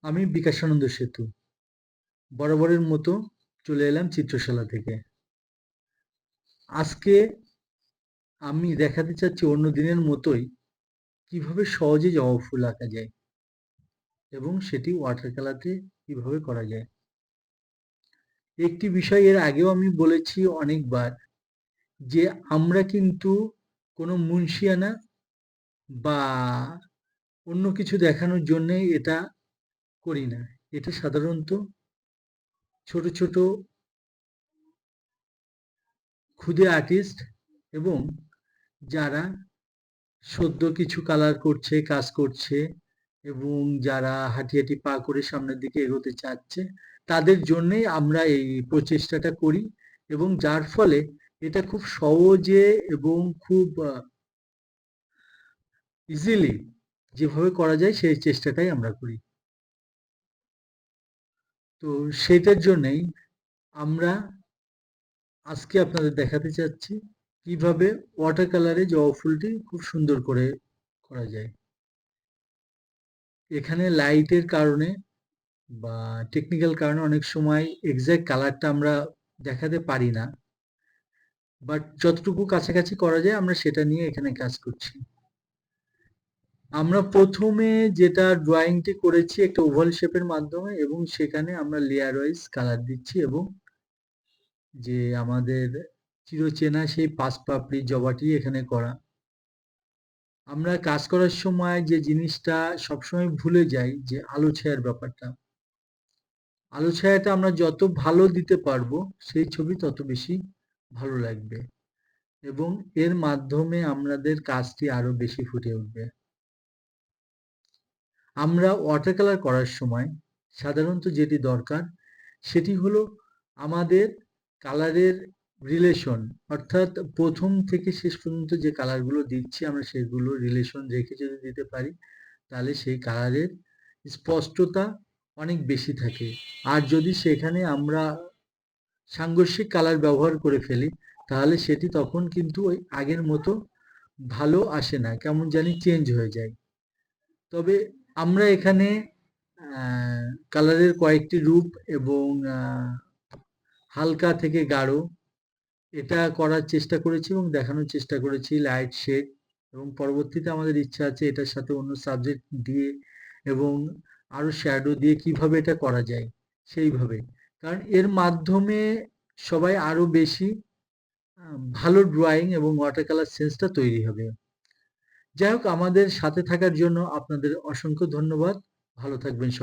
আমি বিকাশানন্দ সেতু। বরাবরের মতো চলে এলাম চিত্রশালা থেকে। আজকে আমি দেখাতে চাচ্ছি অন্য দিনের মতোই কিভাবে সহজে জবা ফুল আঁকা যায় এবং সেটি ওয়াটার কালারে কিভাবে করা যায়। একটি বিষয় এর আগেও আমি বলেছি অনেকবার যে আমরা কিন্তু কোনো মুনশিয়ানা বা অন্য কিছু দেখানোর জন্যে এটা করি না। এটা সাধারণত ছোট, ছোট ক্ষুদে আর্টিস্ট এবং যারা সদ্য কিছু কালার করছে, কাজ করছে এবং যারা হাঁটি, হাঁটি পা করে সামনের দিকে এগোতে চাচ্ছে, তাদের জন্যেই আমরা এই প্রচেষ্টাটা করি এবং যার ফলে এটা খুব সহজে এবং খুব ইজিলি যেভাবে করা যায় সেই চেষ্টাটাই আমরা করি। তো সেটার জন্যেই আমরা আজকে আপনাদের দেখাতে চাচ্ছি কিভাবে ওয়াটার কালারে জবা ফুলটি খুব সুন্দর করে করা যায়। এখানে লাইটের কারণে বা টেকনিক্যাল কারণে অনেক সময় এক্সাক্ট কালারটা আমরা দেখাতে পারি না, বাট যতটুকু কাছাকাছি করা যায় আমরা সেটা নিয়ে এখানে কাজ করছি। আমরা প্রথমে যেটা ড্রয়িংটি করেছি একটা ওভাল শেপের মাধ্যমে এবং সেখানে আমরা লেয়ার ওয়াইজ কালার দিচ্ছি এবং যে আমাদের চিরচেনা সেই পাঁচ পাপড়ি জবাটি এখানে করা। আমরা কাজ করার সময় যে জিনিসটা সবসময় ভুলে যাই যে আলো ছায়ার ব্যাপারটা। আলো ছায়াটা আমরা যত ভালো দিতে পারবো সেই ছবি তত বেশি ভালো লাগবে এবং এর মাধ্যমে আমাদের কাজটি আরো বেশি ফুটে উঠবে। আমরা ওয়াটার কালার করার সময় সাধারণত যেটি দরকার সেটি হলো আমাদের কালারের রিলেশন, অর্থাৎ প্রথম থেকে শেষ পর্যন্ত যে কালারগুলো দিচ্ছি আমরা সেগুলো রিলেশন রেখে যদি দিতে পারি তাহলে সেই কালারের স্পষ্টতা অনেক বেশি থাকে। আর যদি সেখানে আমরা সাংঘর্ষিক কালার ব্যবহার করে ফেলি তাহলে সেটি তখন কিন্তু ওই আগের মতো ভালো আসে না, কেমন জানি চেঞ্জ হয়ে যায়। তবে আমরা এখানে কালারের কয়েকটি রূপ এবং হালকা থেকে গাঢ় এটা করার চেষ্টা করেছি এবং দেখানোর চেষ্টা করেছি লাইট শেড, এবং পরবর্তীতে আমাদের ইচ্ছা আছে এটার সাথে অন্য সাবজেক্ট দিয়ে এবং আরো শ্যাডো দিয়ে কিভাবে এটা করা যায় সেইভাবে, কারণ এর মাধ্যমে সবাই আরো বেশি ভালো ড্রয়িং এবং ওয়াটার কালার সেন্সটা তৈরি হবে। যাই হোক, আমাদের সাথে থাকার জন্য আপনাদের অসংখ্য ধন্যবাদ। ভালো থাকবেন সবাই।